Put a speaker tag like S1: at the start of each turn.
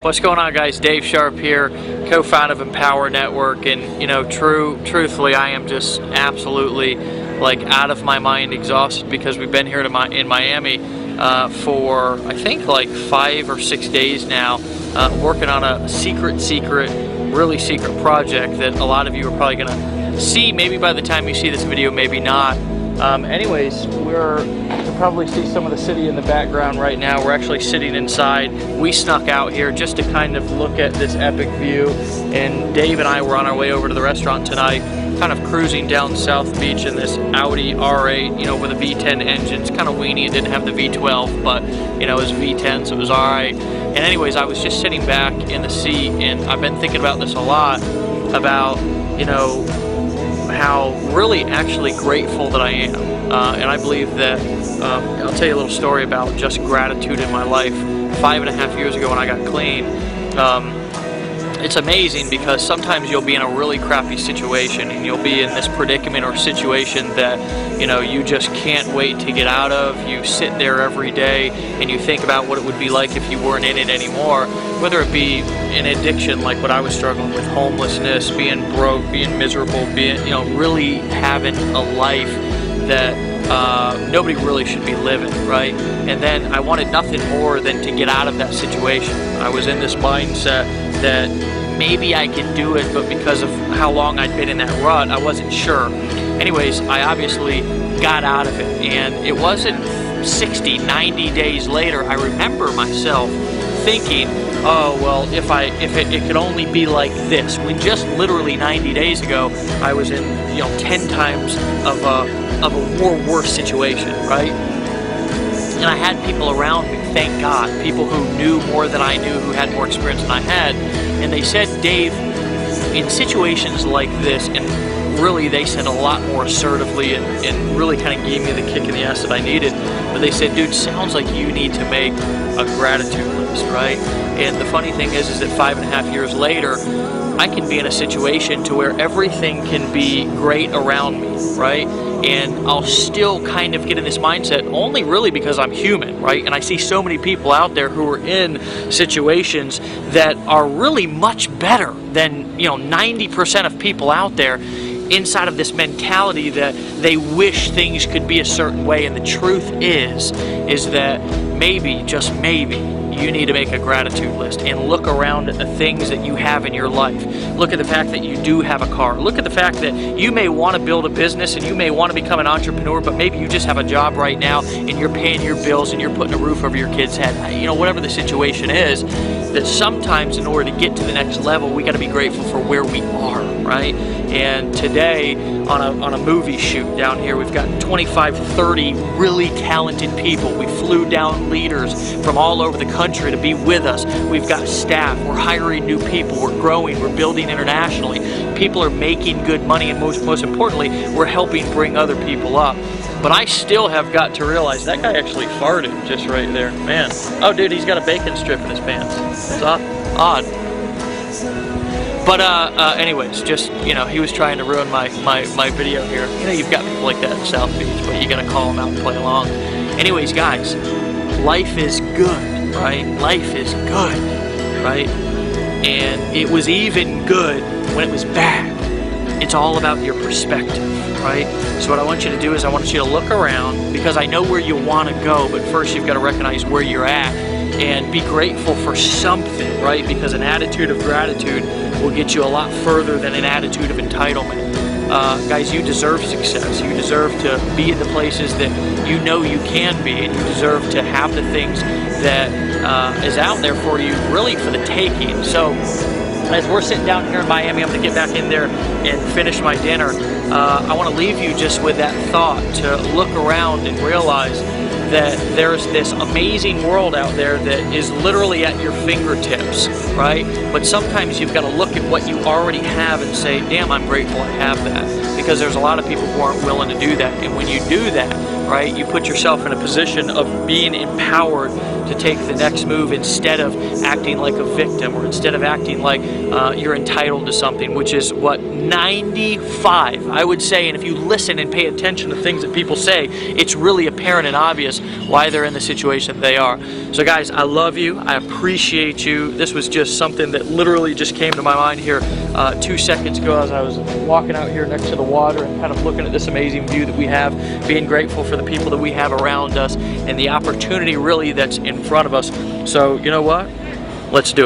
S1: What's going on, guys? Dave Sharp here, co-founder of Empower Network, and truthfully, I am just absolutely like out of my mind exhausted because we've been here in Miami for I think like 5 or 6 days now, working on a really secret project that a lot of you are probably gonna see maybe by the time you see this video, maybe not. Anyways, you can probably see some of the city in the background right now. We're actually sitting inside. We snuck out here just to kind of look at this epic view, and Dave and I were on our way over to the restaurant tonight, kind of cruising down South Beach in this Audi R8, with a V10 engine. It's kind of weenie. It didn't have the V12, but it was V10, so it was alright. And anyways, I was just sitting back in the seat, and I've been thinking about this a lot, about how really actually grateful that I am, and I believe that I'll tell you a little story about just gratitude in my life. 5.5 years ago when I got clean, it's amazing because sometimes you'll be in a really crappy situation and you'll be in this predicament or situation that you just can't wait to get out of. You sit there every day and you think about what it would be like if you weren't in it anymore, whether it be an addiction like what I was struggling with, homelessness, being broke, being miserable, being really having a life that nobody really should be living, right? And then I wanted nothing more than to get out of that situation. I was in this mindset that maybe I could do it, but because of how long I'd been in that rut, I wasn't sure. Anyways, I obviously got out of it, and it wasn't 60, 90 days later, I remember myself thinking, oh, well, if it could only be like this, when just literally 90 days ago, I was in, 10 times of a more worse situation, right? And I had people around me, thank God, people who knew more than I knew, who had more experience than I had, and they said, Dave, in situations like this, and really they said a lot more assertively and really kind of gave me the kick in the ass that I needed, but they said, dude, sounds like you need to make a gratitude list, right? And the funny thing is that 5.5 years later, I can be in a situation to where everything can be great around me, right? And I'll still kind of get in this mindset only really because I'm human, right? And I see so many people out there who are in situations that are really much better than 90% of people out there, inside of this mentality that they wish things could be a certain way. And the truth is that maybe, just maybe, you need to make a gratitude list and look around at the things that you have in your life. Look at the fact that you do have a car. Look at the fact that you may want to build a business and you may want to become an entrepreneur, but maybe you just have a job right now and you're paying your bills and you're putting a roof over your kid's head. Whatever the situation is, that sometimes in order to get to the next level, we got to be grateful for where we are, right? And today, on a movie shoot down here, we've got 25, 30 really talented people. We flew down leaders from all over the country to be with us. We've got staff. We're hiring new people. We're growing. We're building internationally. People are making good money, and most importantly, we're helping bring other people up. But I still have got to realize that guy actually farted just right there. Man. Oh, dude, he's got a bacon strip in his pants. It's odd. But anyways, just he was trying to ruin my video here. You've got people like that in South Beach, but you gotta call them out and play along. Anyways, guys, life is good, right? Life is good, right? And it was even good when it was bad. It's all about your perspective, right? So what I want you to do is I want you to look around, because I know where you want to go, but first you've got to recognize where you're at and be grateful for something, right? Because an attitude of gratitude will get you a lot further than an attitude of entitlement. Guys, you deserve success. You deserve to be in the places that you know you can be, and you deserve to have the things that is out there for you, really for the taking. So as we're sitting down here in Miami, I'm going to get back in there and finish my dinner. I want to leave you just with that thought, to look around and realize that there's this amazing world out there that is literally at your fingertips, right? But sometimes you've got to look at what you already have and say, damn, I'm grateful I have that. Because there's a lot of people who aren't willing to do that. And when you do that, right? You put yourself in a position of being empowered to take the next move instead of acting like a victim, or instead of acting like you're entitled to something, which is what 95, I would say, and if you listen and pay attention to things that people say, it's really apparent and obvious why they're in the situation that they are. So guys, I love you. I appreciate you. This was just something that literally just came to my mind here 2 seconds ago as I was walking out here next to the water and kind of looking at this amazing view that we have, being grateful for the people that we have around us and the opportunity really that's in front of us. So you know what? Let's do it.